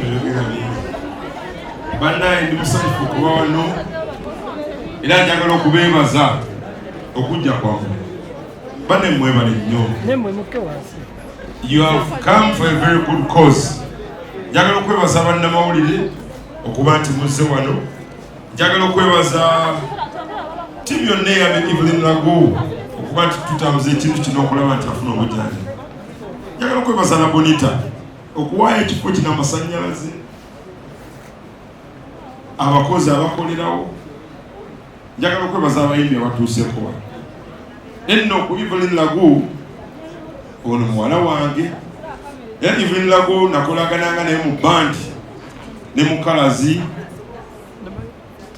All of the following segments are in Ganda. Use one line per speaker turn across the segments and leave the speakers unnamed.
byogera bannaye ndi musanyufu kuba wano era njagala okubeebaza okujja kwammwe banne mwebale nnyo. You have come for a very good cause. Njagala okwebaza bannamawulire okuba nti muzze wano. Njagala okwebaza ttiimu yonna ey'abe Evelyn Lagu okuba nti tutambuza ekintu kino okulaba nti afuna obujjanjabi. Njagala okwebaza na Bonita okuwaayo ekifo kino amasannyalaze, abakozi abakolerawo. Njagala okwebaza abayimbi abatuuseeko wano. Enno ku Evelyn Lagu ono muwala wange. Evelyn Lagu nakolagananga naye mu bandi ne mu kalazi,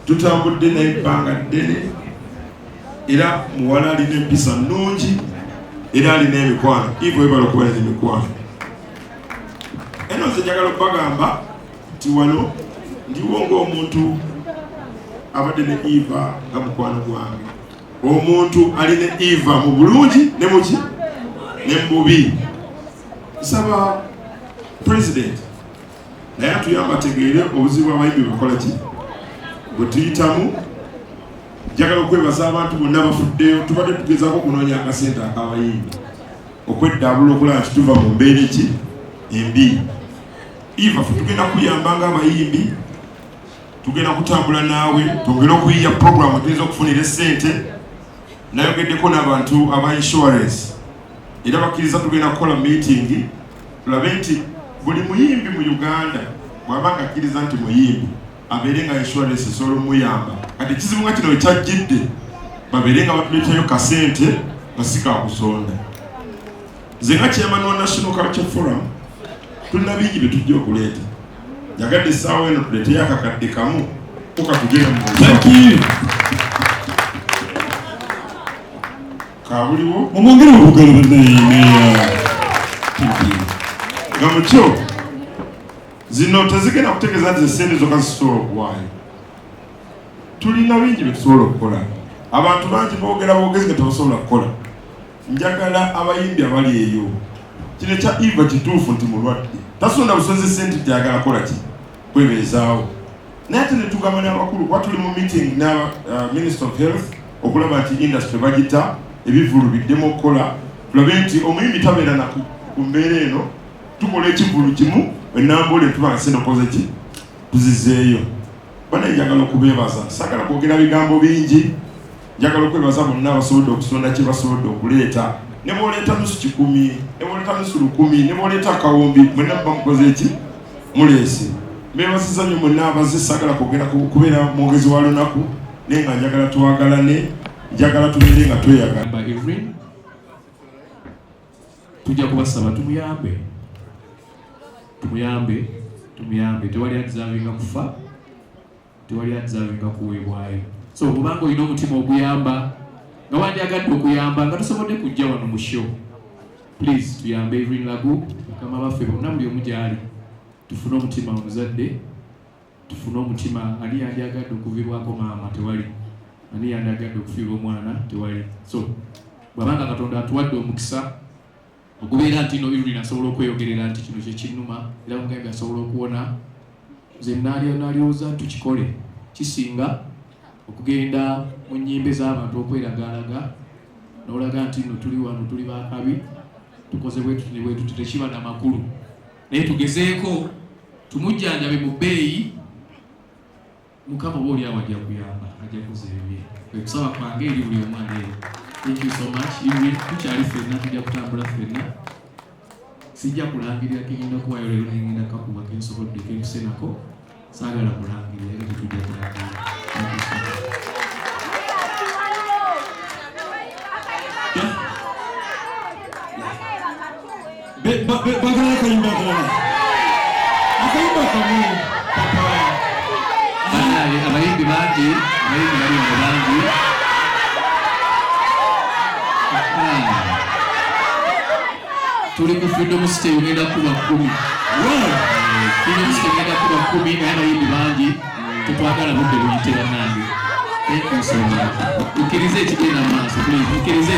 tutambudde naye ebbanga ddene, era muwala alina empisa nnungi era alina emikwano. Ivo ebala okubeera n'emikwano. Eno nze njagala okubagamba nti wano ndiwo ng'omuntu abadde ne Eva nga mukwano gwange, omuntu alina Eva mu bulungi ne muki ne mububi. Nsaba President naye atuyamba ategeere obuzibu abayimbi bukola ki bwe tuyitamu. Njagala okwebaza abantu bonna bafuddeyo. Tubadde tugezaako okunoonya akasente ak'abayimbi okweddaabula okulaba nti tuva mu mbeera ki embi. Eva fe tugenda kuyamba ng'abayimbi, tugenda kutambula naawe twongere okuyiya programu tuyinza okufunira essente. Nayogeddeko n'abantu aba insurance era bakkiriza tugenda kukola meeting tulabe nti buli muyimbi mu Uganda bw'aba nga akkiriza nti muyimbi abeere nga insurance esobola omuyamba. Kati ekizibu nga kino ekyajjidde babeere nga batuleetayo kasente nga si kakusonda. Nze nga chairman wa National Culture Forum tulina bingi bye tujja okuleeta. Njagadde essaawa eno tuleeteyo akakadde kamu okatugenda mu kabuliwo
omwongere okugala bannaye
nga mukyo zino tezigenda kutegeeza nti essente zokka zisobola okuwaayo. Tulina bingi bye tusobola okukola. Abantu bangi boogera boogezi nga tebasobola kukola. Njagala abayimbi abali eyo kino ekya Eva kituufu nti mulwadde tasonda busozi sente gyagala kola ki kwebeezaawo. Naye ate ne tugamba n'abakulu kuba tuli mu meeting n'aba Minister of Health okulaba nti industry bagita ebivulu biddemu okukola. Tulabe nti omuyimbi tabeera na ku mbeera eno tukola ekivulu kimu enambula etuba nga sente okoze ki tuzizeeyo. Banaye njagala okubeebaza, saagala kwogera bigambo bingi. Njagala okwebaza bonna abasobodde okusonda kye basobodde okuleeta. Ne bw'oleeta nusu 100, ne bw'oleeta nusu 100, ne bw'oleeta akawumbi, mwenna muba mukoze eki muleese. Mbeebasiza nnyo mwenna abazze. Saagala kwogera kubeera mwogezi wa lunaku naye nga njagala twagalane, njagala tubeere nga tweyagala.
Evelyn tujja kubasaba tumuyambe. Tewali adizaavinga kufa, tewali adizaavinga kuweebwayo. So kubanga olina omutima oguyamba nga wandyagadde okuyamba nga tosobodde kujja wano mu show, please tuyambe Evelyn Lagu. Mukama baffe bonna buli omu gyali tufune omutima omuzadde, tufune omutima ani yandyagadde okuviibwako maama tewali, ani yandyagadde okufiirwa omwana tewali. So bwabanga Katonda atuwadde omukisa okubeera nti no Evelyn asobola okweyogerera nti kino kye kinnuma era mugambi asobola okuwona, nze naalyoza tukikole kisinga okugenda mu nnyimbe z'abantu okweragalaga n'olaga nti no tuli wano tuli bakabi tukoze bwetu ne bwetu tekiba na makulu. Naye tugezeeko tumujjanjabe mu bbeeyi. Mukama oba oli awo ajja kuyamba, ajja kuzeebye. Okusaba kwange eri buli omu ali eyo. Thank you so much. Evelyn tukyali ffenna, tujja kutambula ffenna. Sijja kulangirira kegenda kuwaayo leero nengenda kakuba kensobodde kentusenako. Saagala kulangirira era tetujja kulangirira. Bagala akayimba kalala. Akayimba kamu papa. Abayimbi bangi, abayimbi bangi. Tuli ku Freedom City ugenda kuba 10. Freedom City ugenda kuba 10 naye abayimbi bangi tetwagala budde buyite bannange. Thank you so much. Ukirize ekigenda mu maaso, please. Ukirize.